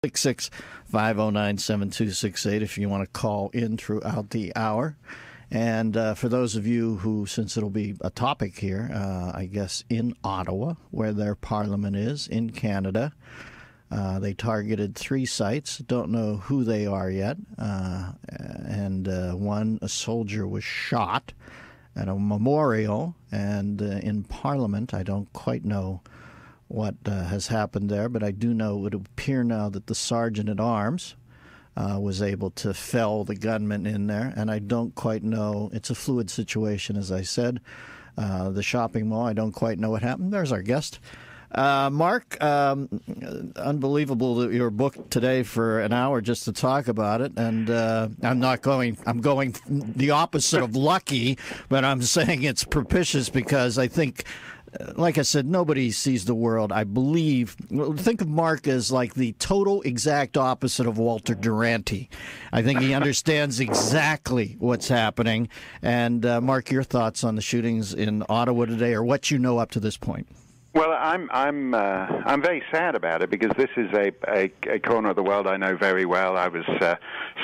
866-509-7268 if you want to call in throughout the hour. And for those of you who, since it'll be a topic here, I guess in Ottawa, where their parliament is, in Canada, they targeted 3 sites. Don't know who they are yet. And a soldier was shot at a memorial. And in Parliament, I don't quite know what has happened there, but I do know it would appear now that the sergeant-at-arms was able to fell the gunman in there, and I don't quite know. It's a fluid situation, as I said. The shopping mall, I don't quite know what happened. There's our guest. Mark, unbelievable that you were booked today for an hour just to talk about it, and I'm going the opposite of lucky, but I'm saying it's propitious because I think, like I said, nobody sees the world, I believe. Think of Mark as like the total exact opposite of Walter Duranty. I think he understands exactly what's happening. And Mark, your thoughts on the shootings in Ottawa today, or what you know up to this point? Well, I'm very sad about it because this is a corner of the world I know very well. I was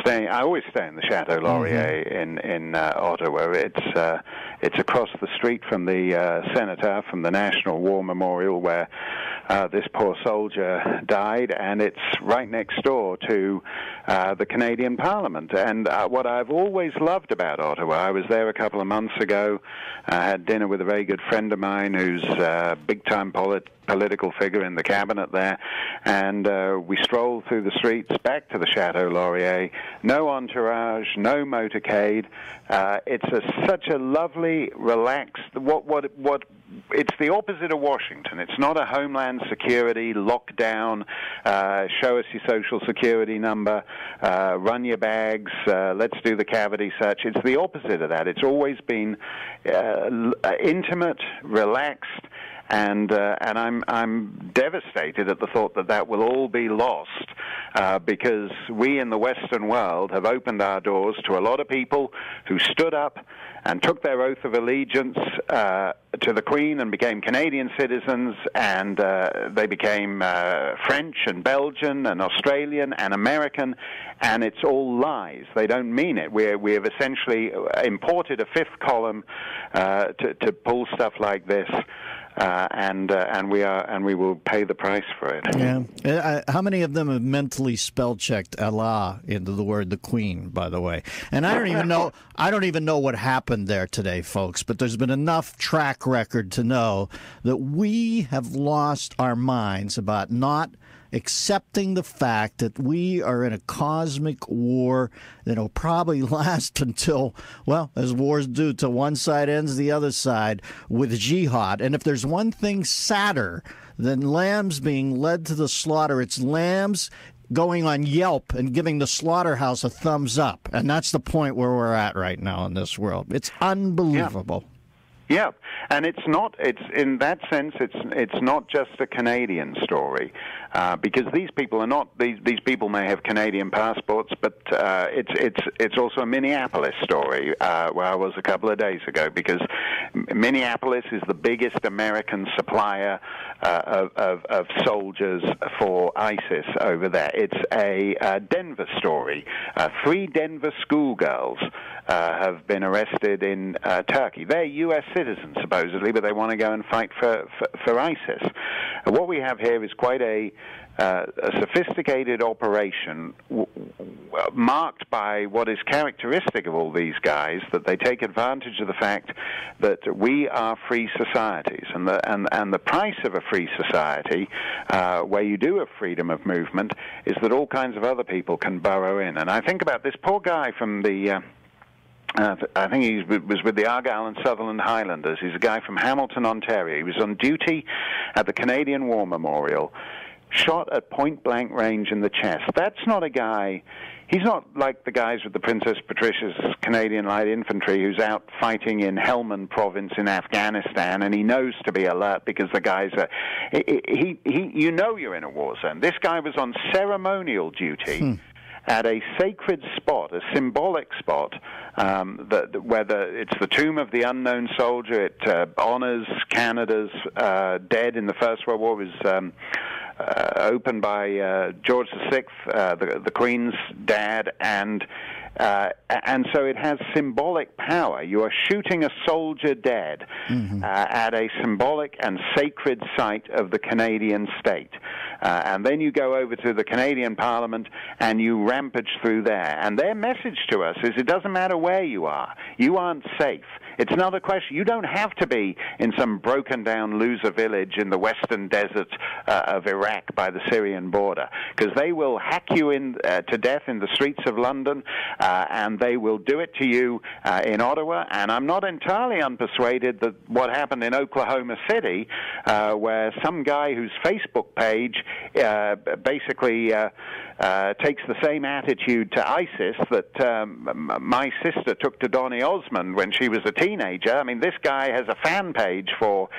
I always stay in the Chateau Laurier in Ottawa. It's across the street from the Cenotaph, from the National War Memorial, where this poor soldier died, and it's right next door to the Canadian Parliament. And what I've always loved about Ottawa, I was there a couple of months ago. I had dinner with a very good friend of mine who's a big-time political figure in the cabinet there, and we strolled through the streets back to the Chateau Laurier. No entourage, no motorcade. It's such a lovely, relaxed. It's the opposite of Washington. It's not a homeland security lockdown. Show us your social security number. Run your bags. Let's do the cavity search. It's the opposite of that. It's always been intimate, relaxed. And I'm devastated at the thought that will all be lost because we in the Western world have opened our doors to a lot of people who stood up and took their oath of allegiance to the Queen and became Canadian citizens, and they became French and Belgian and Australian and American, and it's all lies. They don't mean it. We have essentially imported a fifth column to pull stuff like this. And we will pay the price for it. Yeah. How many of them have mentally spell checked Allah into the word the Queen? By the way, and I don't even know. I don't even know what happened there today, folks. But there's been enough track record to know that we have lost our minds about not accepting the fact that we are in a cosmic war that will probably last until, well, as wars do, till one side ends the other side with jihad. And if there's one thing sadder than lambs being led to the slaughter, it's lambs going on Yelp and giving the slaughterhouse a thumbs up. And that's the point where we're at right now in this world. It's unbelievable. Yeah, and it's in that sense, it's not just a Canadian story, because these people are not. These people may have Canadian passports, but it's also a Minneapolis story, where I was a couple of days ago, because Minneapolis is the biggest American supplier of soldiers for ISIS over there. It's a Denver story. 3 Denver schoolgirls have been arrested in Turkey. They're U.S. citizens, supposedly, but they want to go and fight for ISIS. What we have here is quite a sophisticated operation marked by what is characteristic of all these guys, that they take advantage of the fact that we are free societies, and the price of a free society, where you do have freedom of movement, is that all kinds of other people can burrow in. And I think about this poor guy from the I think he was with the Argyll and Sutherland Highlanders. He's a guy from Hamilton, Ontario. He was on duty at the Canadian War Memorial, shot at point-blank range in the chest. That's not a guy. He's not like the guys with the Princess Patricia's Canadian Light Infantry who's out fighting in Helmand Province in Afghanistan, and he knows to be alert because the guys are... you know you're in a war zone. This guy was on ceremonial duty at a sacred spot, a symbolic spot, whether it's the tomb of the unknown soldier, it honors Canada's dead in the First World War, was opened by George VI, the Queen's dad, and so it has symbolic power. You are shooting a soldier dead at a symbolic and sacred site of the Canadian state. And then you go over to the Canadian Parliament and you rampage through there. And their message to us is it doesn't matter where you aren't safe. It's another question. You don't have to be in some broken-down loser village in the western desert of Iraq by the Syrian border, because they will hack you to death in the streets of London, and they will do it to you in Ottawa. And I'm not entirely unpersuaded that what happened in Oklahoma City, where some guy whose Facebook page basically takes the same attitude to ISIS that my sister took to Donny Osmond when she was a teenager. I mean, this guy has a fan page for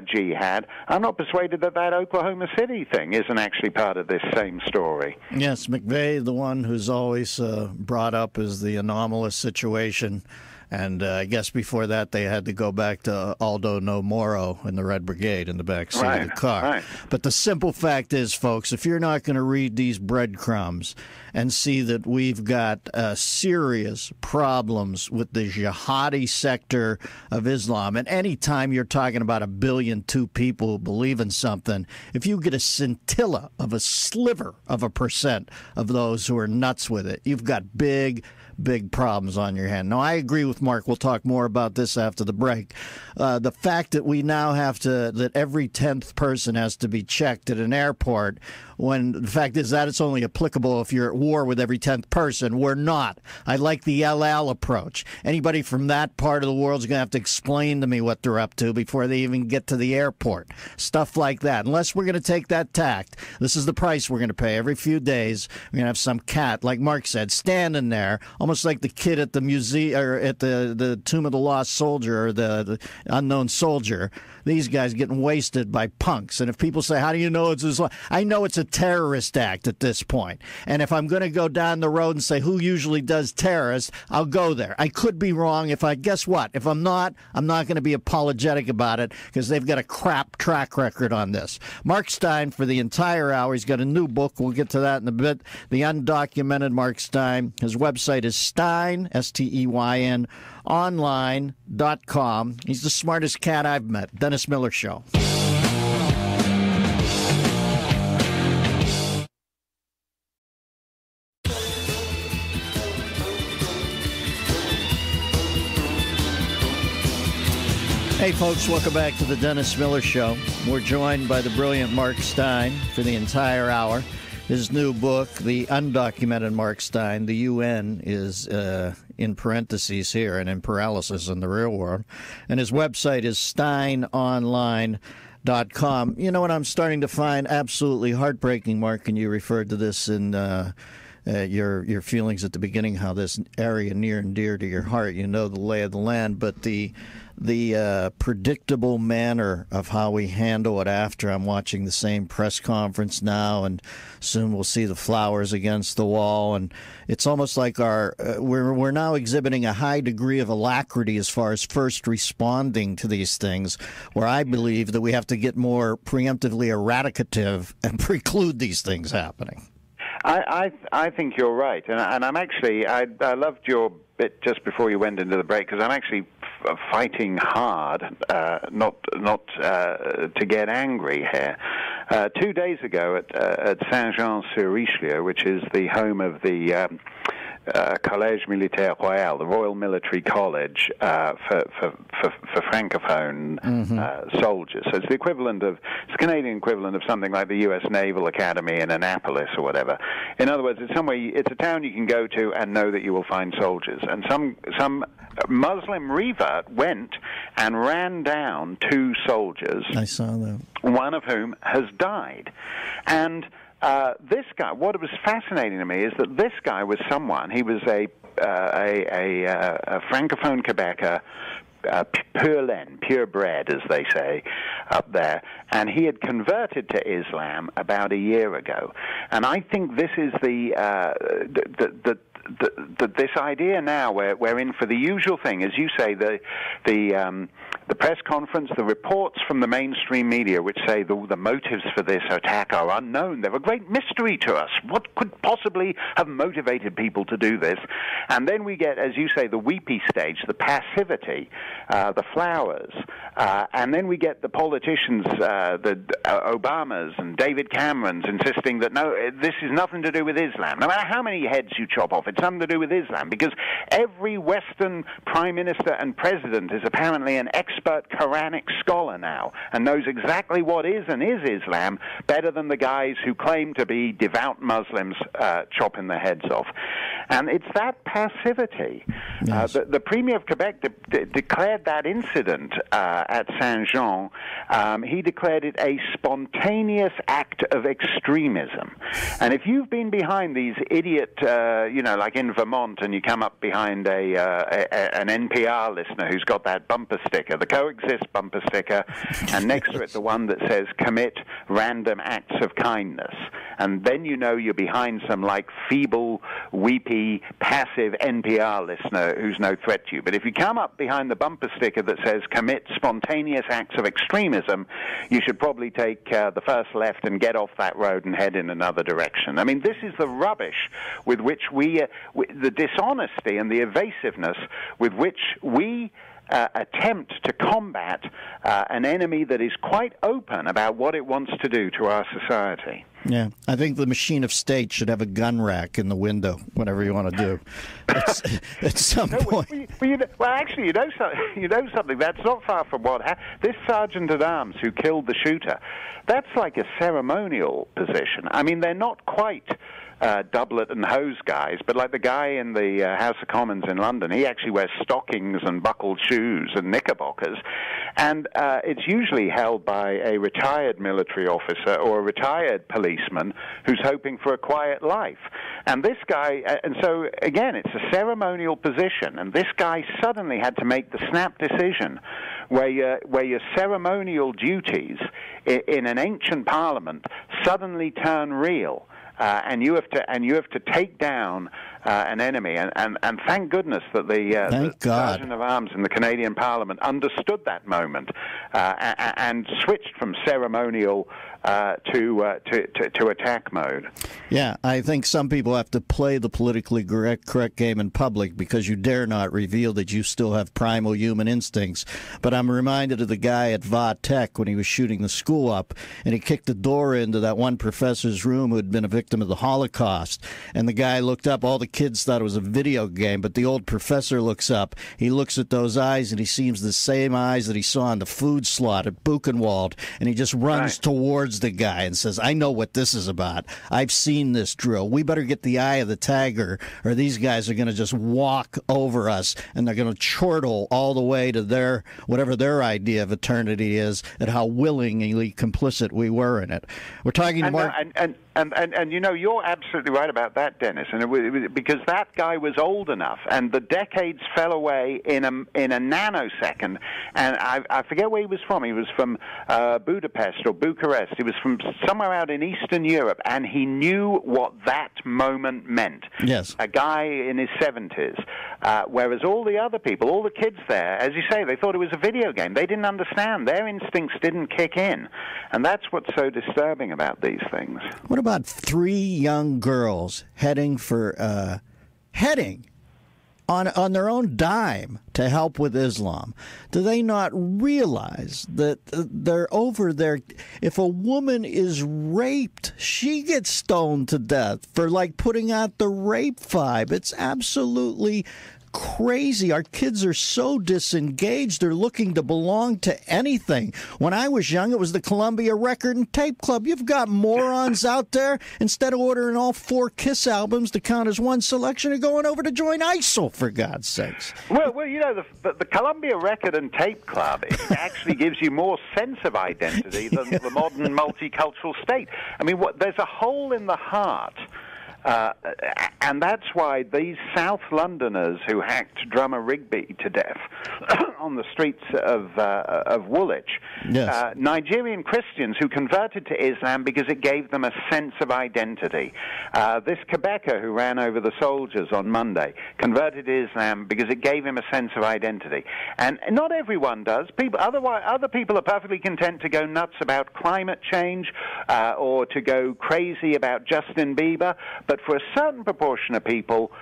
jihad. I'm not persuaded that Oklahoma City thing isn't actually part of this same story. Yes, McVeigh, the one who's always brought up as the anomalous situation. And I guess before that, they had to go back to Aldo No Moro in the Red Brigade in the back seat of the car. Right. But the simple fact is, folks, if you're not going to read these breadcrumbs and see that we've got serious problems with the jihadi sector of Islam, and any time you're talking about 1 billion people who believe in something, if you get a scintilla of a sliver of a percent of those who are nuts with it, you've got big problems on your hand. Now, I agree with Mark. We'll talk more about this after the break. The fact that we now that every 10th person has to be checked at an airport, when the fact is that it's only applicable if you're at war with every 10th person. We're not. I like the LL approach. Anybody from that part of the world is going to have to explain to me what they're up to before they even get to the airport. Stuff like that. Unless we're going to take that tact, this is the price we're going to pay. Every few days, we're going to have some cat, like Mark said, standing there, almost like the kid at the museum, or at the Tomb of the Lost Soldier, or the Unknown Soldier. These guys getting wasted by punks. And if people say, how do you know it's Islam? I know it's a terrorist act at this point. And if I'm going to go down the road and say who usually does terrorists, I'll go there. I could be wrong. Guess what? If I'm not going to be apologetic about it, because they've got a crap track record on this. Mark Steyn for the entire hour. He's got a new book. We'll get to that in a bit. The Undocumented Mark Steyn. His website is Steyn, Steyn, online.com. He's the smartest cat I've met. Dennis Miller Show. Hey, folks, welcome back to the Dennis Miller Show. We're joined by the brilliant Mark Steyn for the entire hour. His new book, The Undocumented Mark Steyn, the UN is in parentheses here and in paralysis in the real world. And his website is steynonline.com. You know what I'm starting to find absolutely heartbreaking, Mark, and you referred to this in your feelings at the beginning, how this area near and dear to your heart, you know the lay of the land, but the predictable manner of how we handle it after. I'm watching the same press conference now, and soon we'll see the flowers against the wall. And it's almost like we're now exhibiting a high degree of alacrity as far as first responding to these things, where I believe that we have to get more preemptively eradicative and preclude these things happening. I think you're right, and I'm actually I loved your bit just before you went into the break, because I'm actually fighting hard, not to get angry here. 2 days ago at Saint-Jean-sur-Richelieu, which is the home of the Collège Militaire Royal, the Royal Military College for Francophone soldiers. So it's the Canadian equivalent of something like the U.S. Naval Academy in Annapolis or whatever. In other words, it's a town you can go to and know that you will find soldiers. And some Muslim revert went and ran down 2 soldiers. I saw that. One of whom has died. And this guy, what was fascinating to me is that this guy was someone, he was a Francophone Quebecer, pure laine, purebred, as they say up there, and he had converted to Islam about a year ago. And I think this is this idea now where we're in for the usual thing, as you say, the the press conference, the reports from the mainstream media, which say the motives for this attack are unknown. They're a great mystery to us. What could possibly have motivated people to do this? And then we get, as you say, the weepy stage, the passivity, the flowers, and then we get the politicians, the Obamas and David Camerons insisting that, no, this is nothing to do with Islam. No matter how many heads you chop off, it's something to do with Islam, because every Western prime minister and president is apparently an expert Quranic scholar now and knows exactly what is and is Islam better than the guys who claim to be devout Muslims chopping their heads off. And it's that passivity. Yes. The Premier of Quebec declared that incident at Saint-Jean, he declared it a spontaneous act of extremism. And if you've been behind these idiot, like in Vermont, and you come up behind an NPR listener who's got that bumper sticker, the Coexist bumper sticker, and next to it the one that says commit random acts of kindness, and then you know you're behind some feeble, weepy, passive NPR listener who's no threat to you. But if you come up behind the bumper sticker that says commit spontaneous acts of extremism, you should probably take the first left and get off that road and head in another direction. I mean, this is the rubbish with which the dishonesty and the evasiveness with which we attempt to combat an enemy that is quite open about what it wants to do to our society. Yeah, I think the machine of state should have a gun rack in the window, whatever you want to do. At some point. Actually, you know something. That's not far from what happened. This sergeant at arms who killed the shooter, that's like a ceremonial position. I mean, they're not quite doublet and hose guys, but like the guy in the House of Commons in London, he actually wears stockings and buckled shoes and knickerbockers, and it's usually held by a retired military officer or a retired policeman who's hoping for a quiet life. And this guy, and so again, it's a ceremonial position, and this guy suddenly had to make the snap decision where your ceremonial duties in an ancient parliament suddenly turn real. And you have to take down an enemy, and thank goodness that the Sergeant of Arms in the Canadian Parliament understood that moment and switched from ceremonial to attack mode. Yeah, I think some people have to play the politically correct game in public because you dare not reveal that you still have primal human instincts. But I'm reminded of the guy at Va Tech when he was shooting the school up, and he kicked the door into that one professor's room who had been a victim of the Holocaust. And the guy looked up. All the kids thought it was a video game, but the old professor looks up. He looks at those eyes, and he sees the same eyes that he saw in the food slot at Buchenwald, and he just runs towards the guy and says, I know what this is about. I've seen this drill. We better get the eye of the tiger, or these guys are going to just walk over us, and they're going to chortle all the way to whatever their idea of eternity is, and how willingly complicit we were in it. We're talking about... And you know, you're absolutely right about that, Dennis, and because that guy was old enough, and the decades fell away in a nanosecond. And I forget where he was from. He was from Budapest or Bucharest. He was from somewhere out in Eastern Europe, and he knew what that moment meant. Yes, a guy in his 70s, whereas all the other people, all the kids there, as you say, they thought it was a video game. They didn't understand. Their instincts didn't kick in, and that's what's so disturbing about these things. What about 3 young girls heading on their own dime to help with Islam? Do they not realize that they're over there? If a woman is raped, she gets stoned to death for putting out the rape vibe. It's absolutely crazy. Our kids are so disengaged. They're looking to belong to anything. When I was young, it was the Columbia Record and Tape Club. You've got morons out there, instead of ordering all 4 Kiss albums to count as one selection, are going over to join ISIL, for God's sakes. Well, you know, the Columbia Record and Tape Club, it actually gives you more sense of identity than the modern multicultural state. I mean, there's a hole in the heart. And that's why these South Londoners who hacked drummer Rigby to death on the streets of Woolwich, yes. Nigerian Christians who converted to Islam because it gave them a sense of identity. This Quebecer who ran over the soldiers on Monday converted to Islam because it gave him a sense of identity. And not everyone does. Other people are perfectly content to go nuts about climate change or to go crazy about Justin Bieber. But for a certain proportion of people,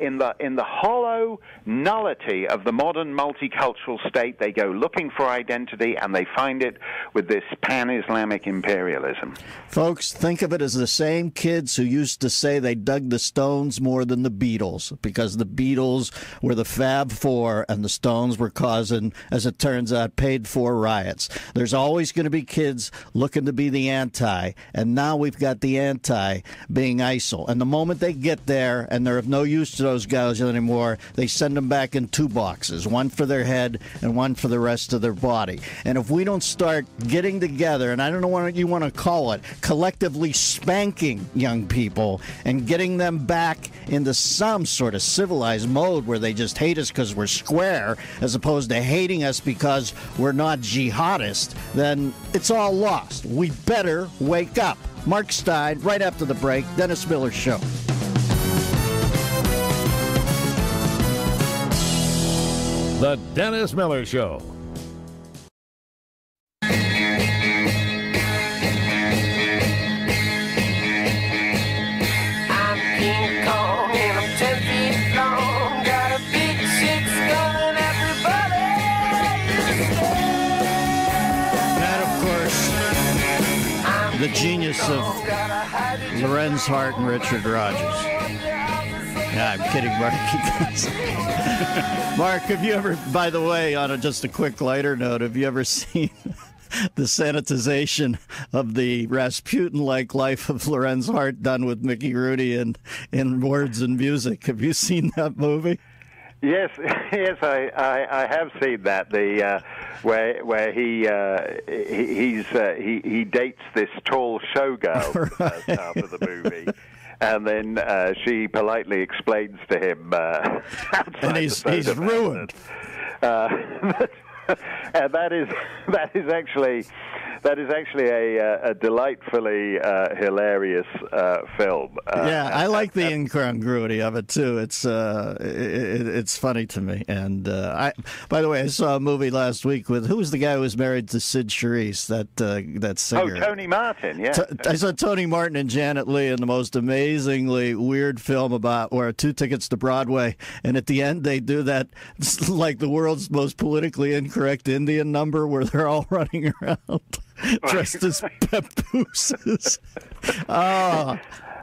in the hollow nullity of the modern multicultural state, they go looking for identity, and they find it with this pan-Islamic imperialism. Folks, think of it as the same kids who used to say they dug the Stones more than the Beatles, because the Beatles were the Fab Four and the Stones were causing, as it turns out, paid-for riots. There's always going to be kids looking to be the anti, and now we've got the anti being ISIL. And the moment they get there and they're of no use to those guys anymore, they send them back in two boxes, one for their head and one for the rest of their body. And if we don't start getting together, and I don't know what you want to call it, collectively spanking young people and getting them back into some sort of civilized mode where they just hate us because we're square as opposed to hating us because we're not jihadist, then it's all lost. We better wake up. Mark Steyn, right after the break, Dennis Miller Show. The Dennis Miller Show. The genius of Lorenz Hart and Richard Rodgers. Yeah, I'm kidding, Mark. Mark, have you ever, by the way, on just a quick lighter note, have you ever seen the sanitization of the Rasputin-like life of Lorenz Hart done with Mickey Rooney in words and music? Have you seen that movie? Yes, I have seen that. Where he dates this tall showgirl for the first half of the movie, and then she politely explains to him outside and he's ruined. And that is actually a delightfully hilarious film. Yeah, I like the incongruity of it too. It's funny to me. And by the way, I saw a movie last week with who was the guy who was married to Sid Charisse, that singer. Oh, Tony Martin. Yeah, I saw Tony Martin and Janet Leigh in the most amazingly weird film about where 2 tickets to Broadway, and at the end they do that like the world's most politically incorrect Indian number where they're all running around dressed as papooses.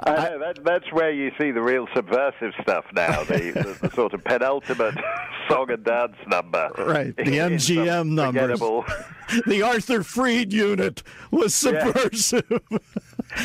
That's where you see the real subversive stuff now, the sort of penultimate song and dance number. Right, the MGM numbers. The Arthur Freed unit was subversive.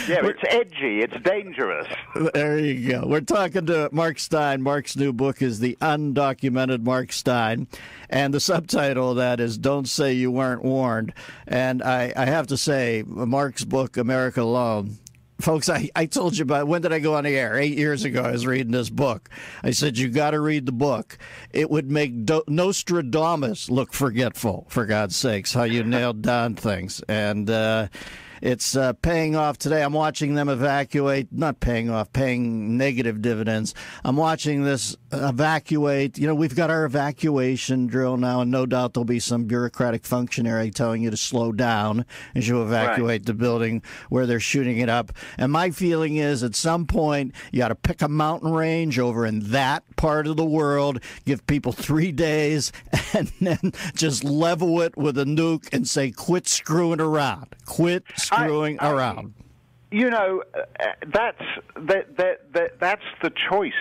Yeah, it's edgy. It's dangerous. There you go. We're talking to Mark Steyn. Mark's new book is The Undocumented Mark Steyn. And the subtitle of that is Don't Say You Weren't Warned. And I have to say, Mark's book, America Alone, folks, I told you about, when did I go on the air? 8 years ago, I was reading this book. I said, you got to read the book. It would make Nostradamus look forgetful, for God's sakes, how you nailed down things. And it's paying off today. I'm watching them paying negative dividends. I'm watching this evacuate. You know, we've got our evacuation drill now, and no doubt there'll be some bureaucratic functionary telling you to slow down as you evacuate the building where they're shooting it up. And my feeling is at some point you got to pick a mountain range over in that part of the world, give people 3 days, and then just level it with a nuke and say, quit screwing around. Quit screwing around. You know, that's the choice.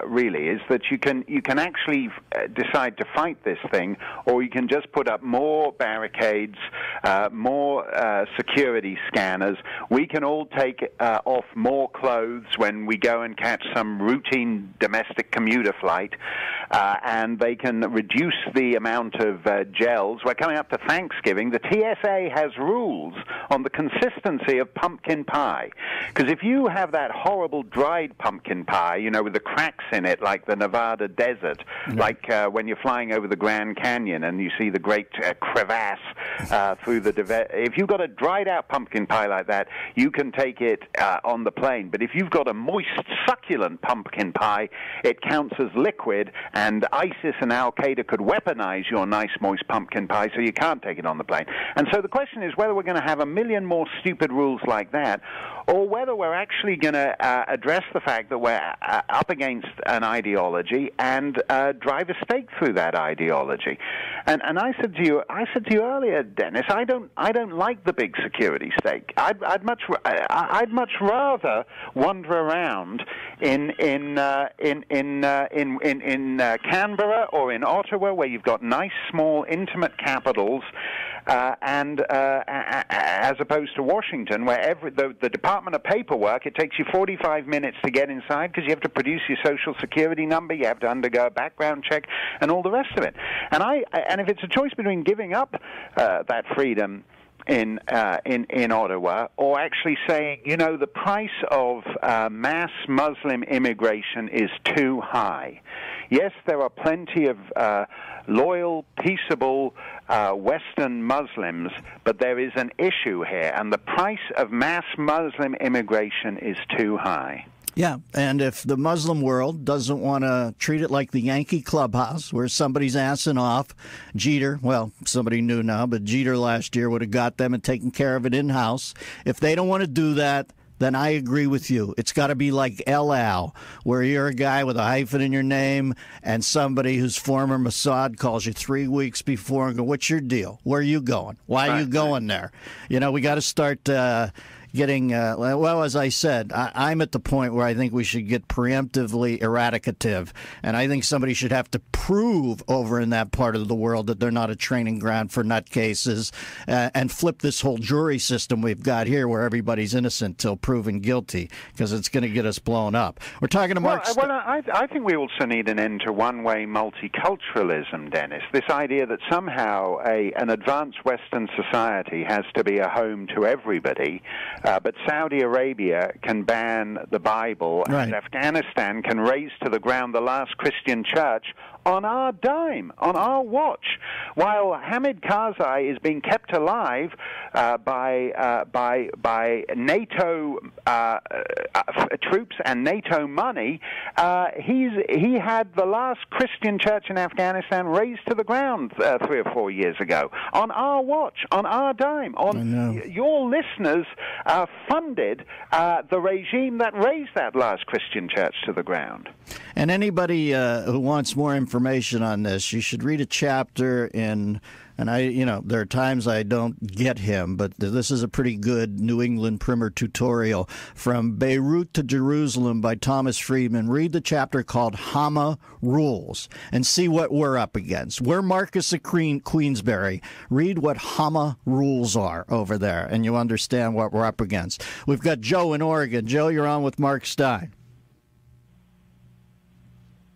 Really, is that you can actually decide to fight this thing, or you can just put up more barricades, more security scanners. We can all take off more clothes when we go and catch some routine domestic commuter flight, and they can reduce the amount of gels. We're coming up to Thanksgiving. The TSA has rules on the consistency of pumpkin pie. Because if you have that horrible dried pumpkin pumpkin pie, with the cracks in it, like the Nevada desert, like when you're flying over the Grand Canyon and you see the great crevasse through the... If you've got a dried-out pumpkin pie like that, you can take it on the plane. But if you've got a moist, succulent pumpkin pie, it counts as liquid, and ISIS and Al-Qaeda could weaponize your nice, moist pumpkin pie, so you can't take it on the plane. And so the question is whether we're going to have a million more stupid rules like that, or whether we're actually going to address the fact that we're up against an ideology and drive a stake through that ideology. And I said to you earlier, Dennis, I don't like the big security stake. I'd much rather wander around in Canberra or in Ottawa, where you've got nice, small, intimate capitals, and as opposed to Washington, where the Department of Paperwork, it takes you 45 minutes to get inside because you have to produce your Social Security number, you have to undergo a background check, and all the rest of it. And if it's a choice between giving up that freedom in Ottawa, or actually saying, the price of mass Muslim immigration is too high. Yes, there are plenty of loyal, peaceable Western Muslims, but there is an issue here, and the price of mass Muslim immigration is too high. Yeah, and if the Muslim world doesn't want to treat it like the Yankee clubhouse where somebody's assing off, Jeter, well, somebody new now, but Jeter last year would have got them and taken care of it in-house. If they don't want to do that, then I agree with you. It's got to be like El Al, where you're a guy with a hyphen in your name and somebody who's former Mossad calls you 3 weeks before and go, what's your deal? Where are you going? Why are you going there? We got to start... getting, as I said, I'm at the point where I think we should get preemptively eradicative, and I think somebody should have to prove over in that part of the world that they're not a training ground for nutcases, and flip this whole jury system we've got here where everybody's innocent till proven guilty, because it's going to get us blown up. We're talking to Mark... I think we also need an end to one-way multiculturalism, Dennis. This idea that somehow an advanced Western society has to be a home to everybody, but Saudi Arabia can ban the Bible, and Afghanistan can raze to the ground the last Christian church on our dime, on our watch, while Hamid Karzai is being kept alive by NATO troops and NATO money. He had the last Christian church in Afghanistan razed to the ground 3 or 4 years ago, on our watch, on our dime. Your listeners funded the regime that razed that last Christian church to the ground. And anybody who wants more information on this, you should read a chapter in, and there are times I don't get him, but this is a pretty good New England primer tutorial, From Beirut to Jerusalem by Thomas Friedman. Read the chapter called Hama Rules and see what we're up against. We're Marcus of Queensberry. Read what Hama rules are over there, and you understand what we're up against. We've got Joe in Oregon. Joe, you're on with Mark Steyn.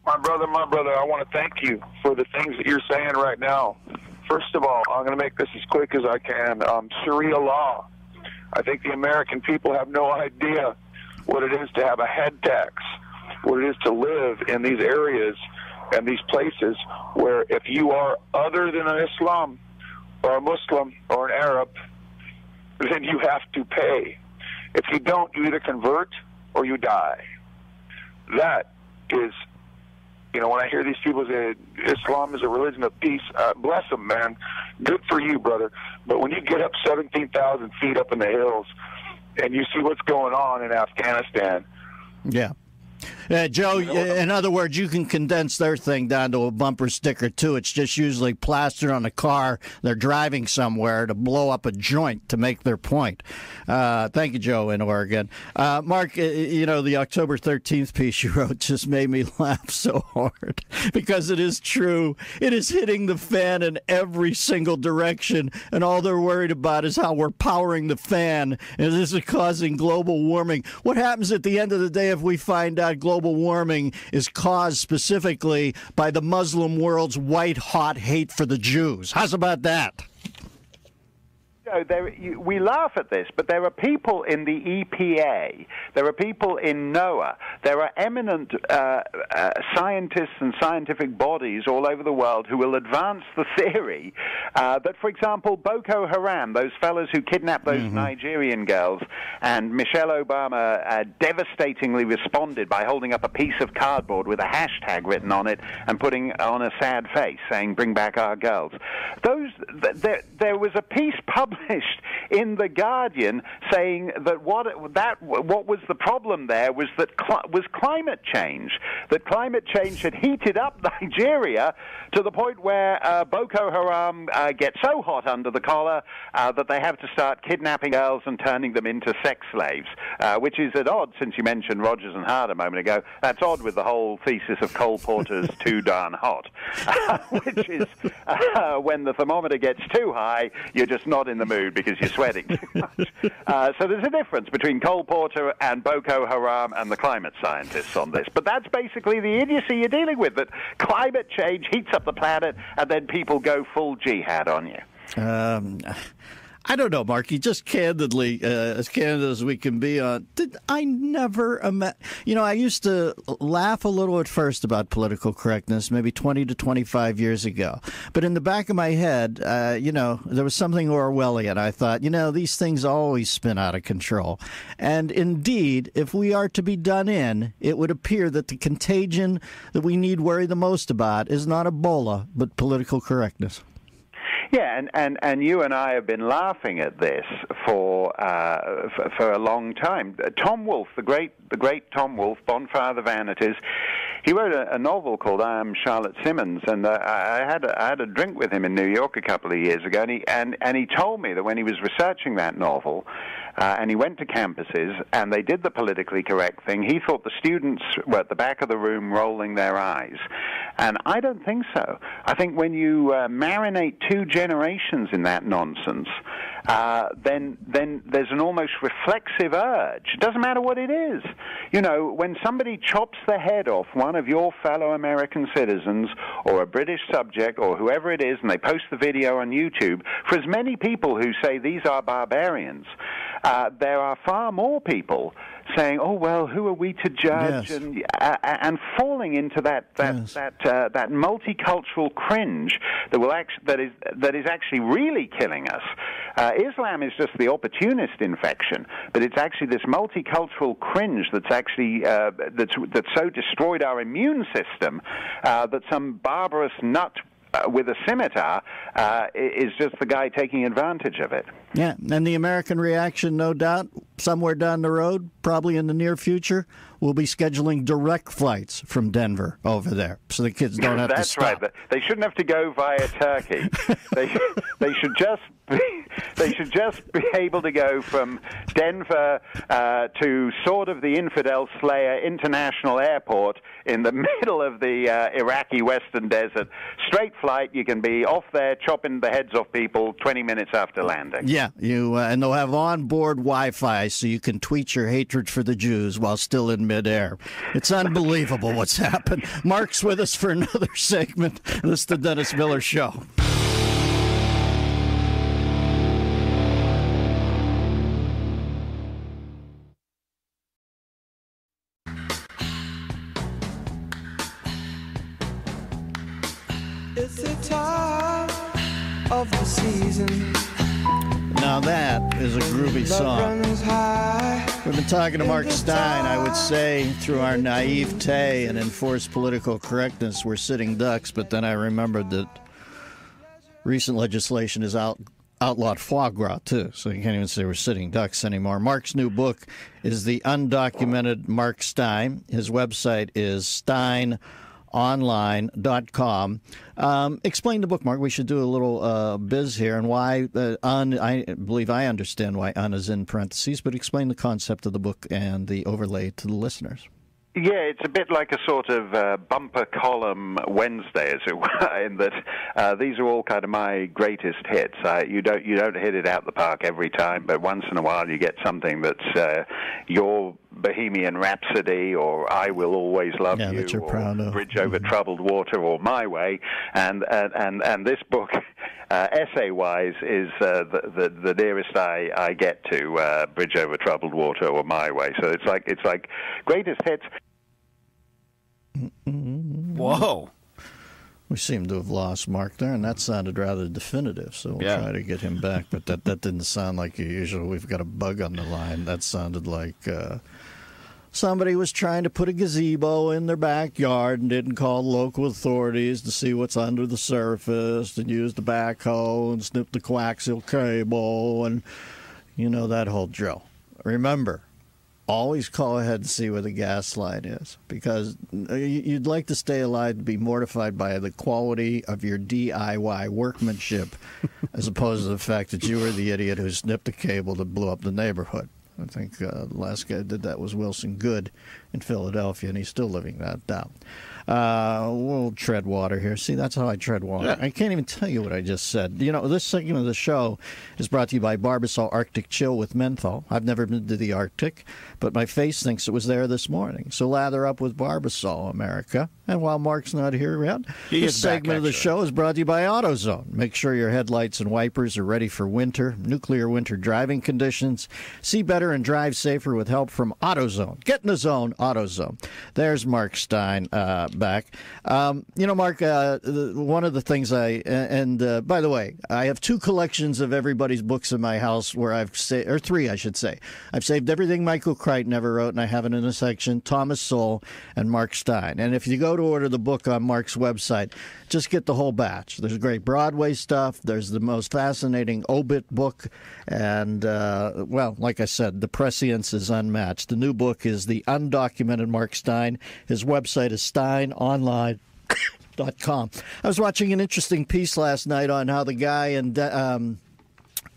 My brother, I want to thank you for the things that you're saying right now. First of all, I'm going to make this as quick as I can. Sharia law. I think the American people have no idea what it is to have a head tax, what it is to live in these areas and these places where if you are other than an Islam or a Muslim or an Arab, then you have to pay. If you don't, you either convert or you die. That is... when I hear these people say Islam is a religion of peace, bless them, man. Good for you, brother. But when you get up 17,000 feet up in the hills and you see what's going on in Afghanistan... Yeah. Joe, in other words, you can condense their thing down to a bumper sticker, too. It's just usually plastered on a car. They're driving somewhere to blow up a joint to make their point. Thank you, Joe, in Oregon. Mark, the October 13th piece you wrote just made me laugh so hard because it is true. It is hitting the fan in every single direction, and all they're worried about is how we're powering the fan, and this is causing global warming. What happens at the end of the day if we find out global warming is caused specifically by the Muslim world's white-hot hate for the Jews? How's about that? We laugh at this, but there are people in the EPA, there are people in NOAA, there are eminent scientists and scientific bodies all over the world who will advance the theory that, for example, Boko Haram, those fellows who kidnapped those Nigerian girls, and Michelle Obama devastatingly responded by holding up a piece of cardboard with a hashtag written on it and putting on a sad face saying, "Bring back our girls." There was a piece published in The Guardian saying that what was the problem there was that was climate change. That climate change had heated up Nigeria to the point where Boko Haram gets so hot under the collar that they have to start kidnapping girls and turning them into sex slaves, which is at odds, since you mentioned Rogers and Hart a moment ago, that's odd with the whole thesis of Cole Porter's Too Darn Hot, which is when the thermometer gets too high, you're just not in the mood because you're sweating too much. So there's a difference between Cole Porter and Boko Haram and the climate scientists on this. But that's basically the idiocy you're dealing with, that climate change heats up the planet and then people go full jihad on you. I don't know, Marky, just candidly, as candid as we can be on, I never I used to laugh a little at first about political correctness, maybe 20 to 25 years ago. But in the back of my head, there was something Orwellian. I thought, these things always spin out of control. And indeed, if we are to be done in, it would appear that the contagion that we need worry the most about is not Ebola, but political correctness. Yeah, and you and I have been laughing at this for a long time. Tom Wolfe, the great Tom Wolfe, Bonfire of the Vanities, he wrote a novel called I Am Charlotte Simmons, and I had a drink with him in New York a couple of years ago, and he told me that when he was researching that novel, and he went to campuses, and they did the politically correct thing, he thought the students were at the back of the room rolling their eyes. And I don't think so. I think when you marinate 2 generations in that nonsense, then there's an almost reflexive urge. It doesn't matter what it is. When somebody chops the head off one of your fellow American citizens or a British subject or whoever it is, and they post the video on YouTube, for as many people who say these are barbarians, there are far more people saying, "Oh well, who are we to judge?" Yes. and falling into that multicultural cringe that is actually really killing us. Islam is just the opportunist infection, but it's actually this multicultural cringe that's actually that's so destroyed our immune system that some barbarous nut with a scimitar is just the guy taking advantage of it. Yeah, and the American reaction, no doubt, somewhere down the road, probably in the near future, we'll be scheduling direct flights from Denver over there, so the kids don't have to stop. That's right. They shouldn't have to go via Turkey. They should just be able to go from Denver to sort of the Infidel Slayer International Airport in the middle of the Iraqi Western Desert. Straight flight, you can be off there chopping the heads off people 20 minutes after landing. Yeah, and they'll have onboard Wi-Fi so you can tweet your hatred for the Jews while still in midair. It's unbelievable what's happened. Mark's with us for another segment. This is the Dennis Miller Show. It's the time of the season. Now that is a groovy song. We've been talking to Mark Steyn. I would say through our naivete and enforced political correctness, we're sitting ducks, but then I remembered that recent legislation has outlawed foie gras, too, so you can't even say we're sitting ducks anymore. Mark's new book is The Undocumented Mark Steyn. His website is steynonline.com. Explain the book, Mark. We should do a little biz here and why I believe I understand why un is in parentheses, but explain the concept of the book and the overlay to the listeners. Yeah, it's a bit like a sort of bumper column Wednesday, as it were, in that these are all kind of my greatest hits. You don't hit it out the park every time, but once in a while you get something that's your Bohemian Rhapsody, or I Will Always Love You, that you're proud of. Bridge Over Troubled Water, or My Way, and this book, essay-wise, is the nearest I get to Bridge Over Troubled Water or My Way. So it's like greatest hits. Whoa. We seem to have lost Mark there, and that sounded rather definitive, so we'll try to get him back. But that didn't sound like usual. We've got a bug on the line. That sounded like somebody was trying to put a gazebo in their backyard and didn't call local authorities to see what's under the surface and use the backhoe and snip the coaxial cable and, that whole drill. Remember, always call ahead and see where the gas line is, because you'd like to stay alive to be mortified by the quality of your DIY workmanship as opposed to the fact that you were the idiot who snipped the cable that blew up the neighborhood. I think the last guy who did that was Wilson Good in Philadelphia, and he's still living that down. We'll tread water here. See, that's how I tread water. Yeah. I can't even tell you what I just said. This segment of the show is brought to you by Barbasol Arctic Chill with menthol. I've never been to the Arctic, but my face thinks it was there this morning. So lather up with Barbasol, America. And while Mark's not here yet, this segment of the show is brought to you by AutoZone. Make sure your headlights and wipers are ready for winter, nuclear winter driving conditions. See better and drive safer with help from AutoZone. Get in the zone, AutoZone. There's Mark Steyn back. Mark, one of the things by the way, I have 2 collections of everybody's books in my house where I've saved, or 3, I should say. I've saved everything Michael Crichton ever wrote, and I have it in a section, Thomas Sowell and Mark Steyn. And if you go to order the book on Mark's website, just get the whole batch. There's great Broadway stuff. There's the most fascinating obit book. And, like I said, the prescience is unmatched. The new book is The Undocumented Mark Steyn. His website is steinonline.com. I was watching an interesting piece last night on how the guy in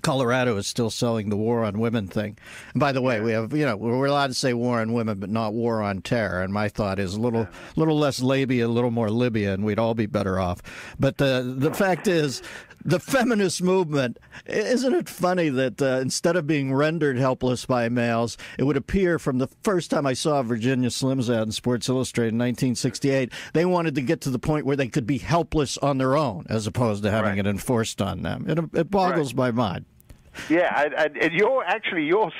Colorado is still selling the war on women thing. And by the way, we have, we're allowed to say war on women, but not war on terror. And my thought is a little less labia, a little more Libya, and we'd all be better off. But the fact is, the feminist movement, isn't it funny that instead of being rendered helpless by males, it would appear from the first time I saw Virginia Slim's ad in Sports Illustrated in 1968, they wanted to get to the point where they could be helpless on their own as opposed to having it enforced on them. It boggles my mind. Yeah, and your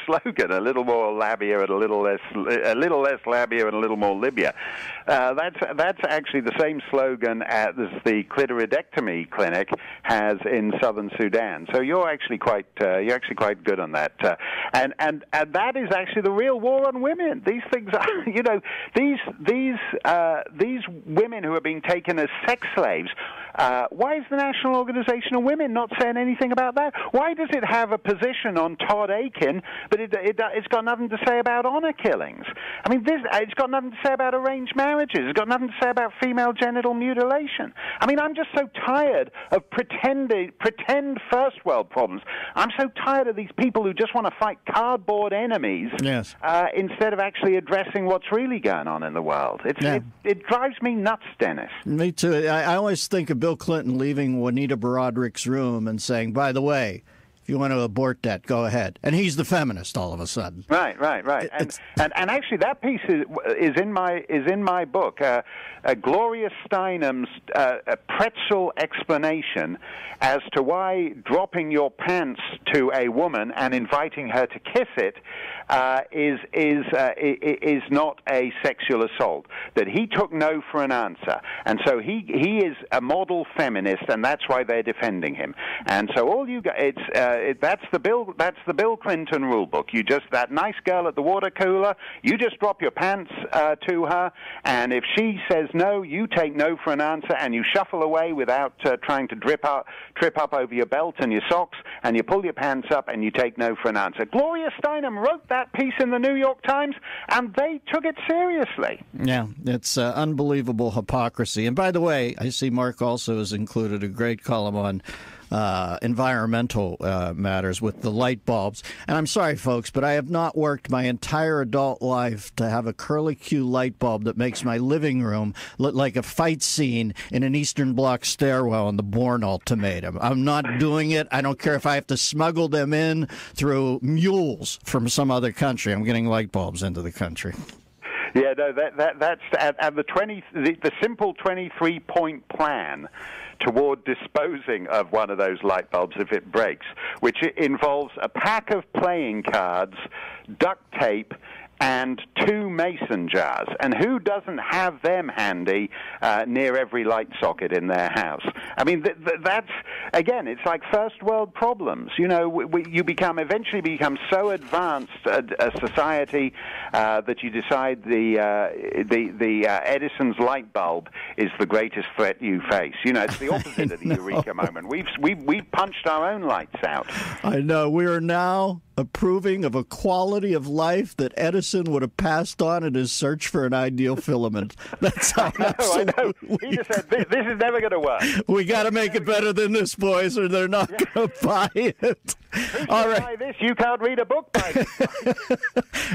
slogan, a little more labia and a little less labia and a little more Libya. That's actually the same slogan as the clitoridectomy clinic has in southern Sudan. So you're actually quite good on that. And that is actually the real war on women. These things are, these women who are being taken as sex slaves. Why is the National Organization of Women not saying anything about that? Why does it have a position on Todd Aiken, but it's got nothing to say about honor killings? I mean, it's got nothing to say about arranged marriages. It's got nothing to say about female genital mutilation. I mean, I'm just so tired of pretend first world problems. I'm so tired of these people who just want to fight cardboard enemies instead of actually addressing what's really going on in the world. It drives me nuts, Dennis. Me too. I always think of Bill Clinton leaving Juanita Broderick's room and saying, by the way, if you want to abort that, go ahead. And he's the feminist all of a sudden. Right. And actually that piece is in my book, Gloria Steinem's pretzel explanation as to why dropping your pants to a woman and inviting her to kiss it is not a sexual assault. That he took no for an answer, and so he is a model feminist, and that's why they're defending him. And so all you got, that's the Bill Clinton rule book. You just, that nice girl at the water cooler, you just drop your pants to her, and if she says no, you take no for an answer, and you shuffle away without trying to trip up over your belt and your socks, and you pull your pants up and you take no for an answer. Gloria Steinem wrote that piece in the New York Times, and they took it seriously. Yeah, it's unbelievable hypocrisy. And by the way, I see Mark also has included a great column on environmental matters with the light bulbs. And I'm sorry, folks, but I have not worked my entire adult life to have a curlicue light bulb that makes my living room look like a fight scene in an Eastern Bloc stairwell in the Bourne Ultimatum. I'm not doing it. I don't care if I have to smuggle them in through mules from some other country. I'm getting light bulbs into the country. Yeah, no, that's and the simple 23-point plan toward disposing of one of those light bulbs if it breaks, which involves a pack of playing cards, duct tape, and 2 mason jars. And who doesn't have them handy near every light socket in their house? I mean, that's, again, it's like first world problems. You know, you eventually become so advanced a society that you decide the Edison's light bulb is the greatest threat you face. You know, it's the opposite of the eureka moment. We've punched our own lights out. I know. We are now approving of a quality of life that Edison would have passed on in his search for an ideal filament. That's how I know. He just said, this is never going to work. We got to make it better than this, boys, or they're not going to buy it. All right. Buy this? You can't read a book by this.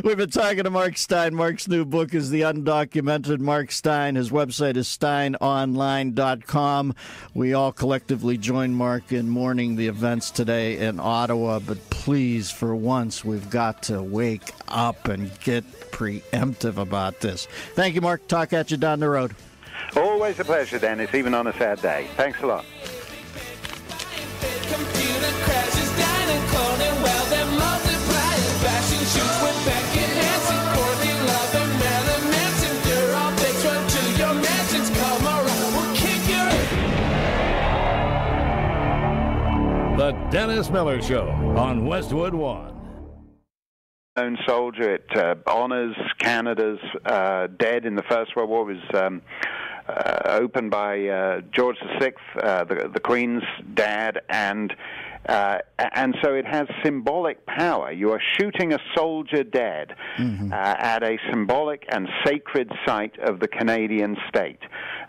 We've been talking to Mark Steyn. Mark's new book is The Undocumented. Mark Steyn. His website is steynonline.com. We all collectively join Mark in mourning the events today in Ottawa, but please, for once, we've got to wake up and get preemptive about this. Thank you, Mark. Talk at you down the road. Always a pleasure, Dennis, even on a sad day. Thanks a lot. The Dennis Miller Show on Westwood One. Lone soldier. It honors Canada's dead in the First World War. Was opened by George VI, the Queen's dad, and so it has symbolic power. You are shooting a soldier dead at a symbolic and sacred site of the Canadian state.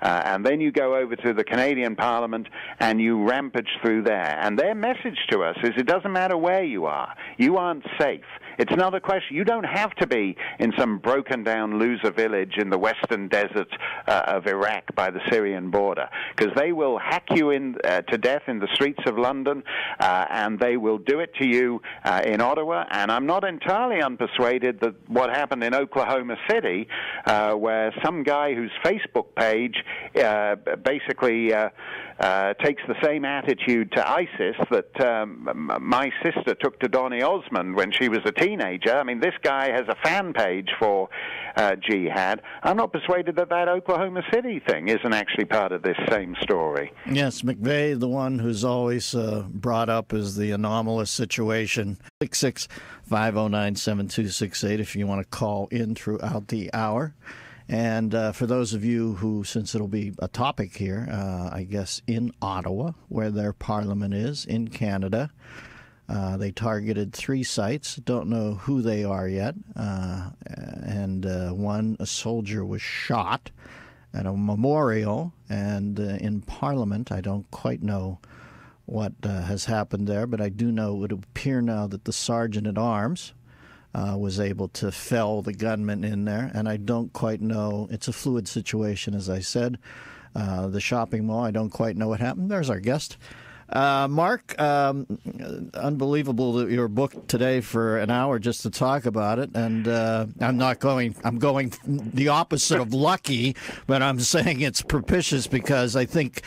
And then you go over to the Canadian Parliament and you rampage through there. And their message to us is it doesn't matter where you aren't safe. It's not a question. You don't have to be in some broken-down loser village in the western desert of Iraq by the Syrian border, because they will hack you to death in the streets of London, and they will do it to you in Ottawa. And I'm not entirely unpersuaded that what happened in Oklahoma City, where some guy whose Facebook page basically takes the same attitude to ISIS that my sister took to Donny Osmond when she was a teenager. I mean, this guy has a fan page for jihad. I'm not persuaded that Oklahoma City thing isn't actually part of this same story. Yes, McVeigh, the one who's always brought up as the anomalous situation. 665097268 if you want to call in throughout the hour. And for those of you who, since it'll be a topic here, I guess in Ottawa, where their parliament is, in Canada, they targeted 3 sites. Don't know who they are yet. And a soldier was shot at a memorial. And in Parliament, I don't quite know what has happened there, but I do know it would appear now that the sergeant-at-arms was able to fell the gunman in there, and I don't quite know. It's a fluid situation, as I said. The shopping mall, I don't quite know what happened. There's our guest. Mark, unbelievable that you were booked today for an hour just to talk about it, and I'm going the opposite of lucky, but I'm saying it's propitious because I think,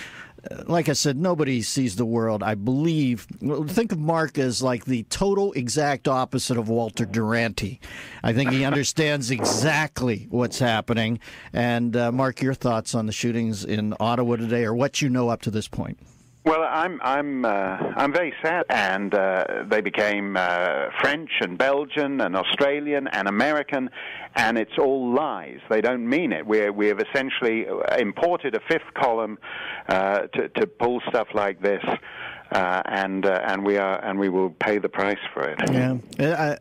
like I said, nobody sees the world, I believe. Think of Mark as like the total exact opposite of Walter Duranty. I think he understands exactly what's happening. And Mark, your thoughts on the shootings in Ottawa today, or what you know up to this point? Well, I'm very sad, and they became French and Belgian and Australian and American, and it's all lies. They don't mean it. We have essentially imported a fifth column to pull stuff like this. And we will pay the price for it. Yeah.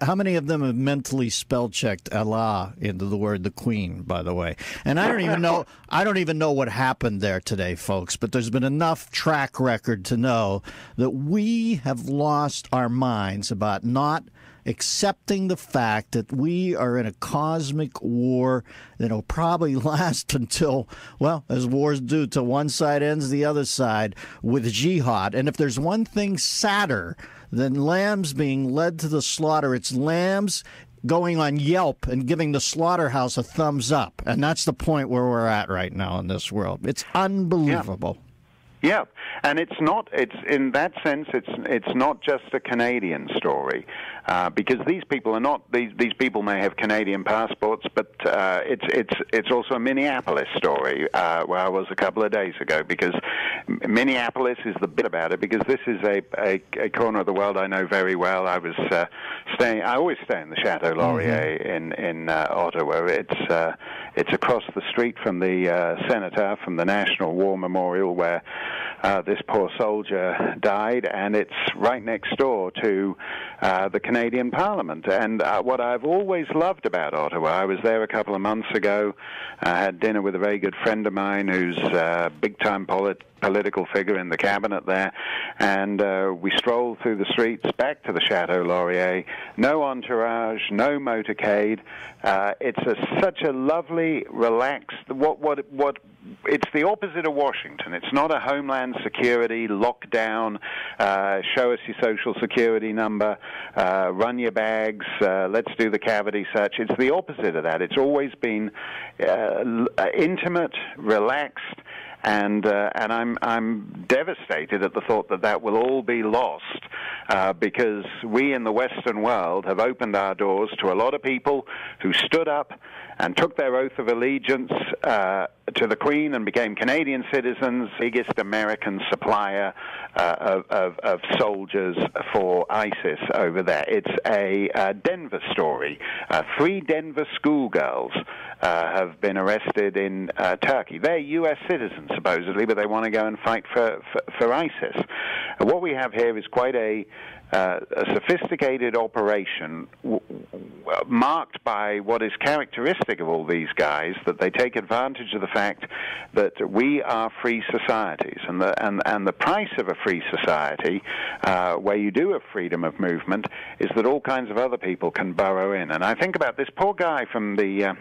How many of them have mentally spell checked Allah into the word the Queen, by the way? And I don't even know. I don't even know what happened there today, folks. But there's been enough track record to know that we have lost our minds about not accepting the fact that we are in a cosmic war that will probably last until, well, as wars do, till one side ends the other side with jihad. And if there's one thing sadder than lambs being led to the slaughter, it's lambs going on Yelp and giving the slaughterhouse a thumbs up. And that's the point where we're at right now in this world. It's unbelievable. Yeah, and it's not. It's in that sense. It's not just a Canadian story, because these people are not. These people may have Canadian passports, but it's also a Minneapolis story. Where I was a couple of days ago, because Minneapolis is the bit about it. Because this is a corner of the world I know very well. I was staying. I always stay in the Chateau Laurier in Ottawa. It's across the street from the Cenotaph, from the National War Memorial, where this poor soldier died, and it's right next door to the Canadian Parliament. And what I've always loved about Ottawa, I was there a couple of months ago. I had dinner with a very good friend of mine who's a big-time political figure in the cabinet there, and we strolled through the streets back to the Chateau Laurier. No entourage, no motorcade. It's such a lovely, relaxed. It's the opposite of Washington. It's not a homeland security lockdown. Show us your social security number. Run your bags. Let's do the cavity search. It's the opposite of that. It's always been intimate, relaxed. And I'm devastated at the thought that will all be lost, because we in the Western world have opened our doors to a lot of people who stood up and took their oath of allegiance to the Queen and became Canadian citizens, biggest American supplier of soldiers for ISIS over there. It's a Denver story. 3 Denver schoolgirls have been arrested in Turkey. They're U.S. citizens, supposedly, but they want to go and fight for ISIS. What we have here is quite a sophisticated operation marked by what is characteristic of all these guys, that they take advantage of the fact that we are free societies, and the price of a free society, where you do have freedom of movement, is that all kinds of other people can burrow in. And I think about this poor guy from the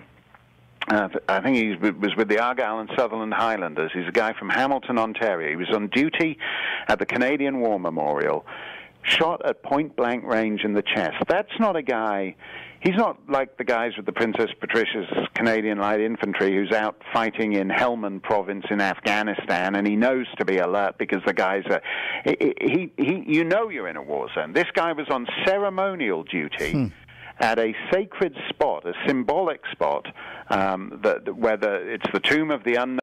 I think he was with the Argyll and Sutherland Highlanders. He's a guy from Hamilton, Ontario. He was on duty at the Canadian War Memorial, shot at point-blank range in the chest. That's not a guy. He's not like the guys with the Princess Patricia's Canadian Light Infantry who's out fighting in Helmand Province in Afghanistan, and he knows to be alert because the guys are... you know you're in a war zone. This guy was on ceremonial duty at a sacred spot, a symbolic spot, whether it's the tomb of the unknown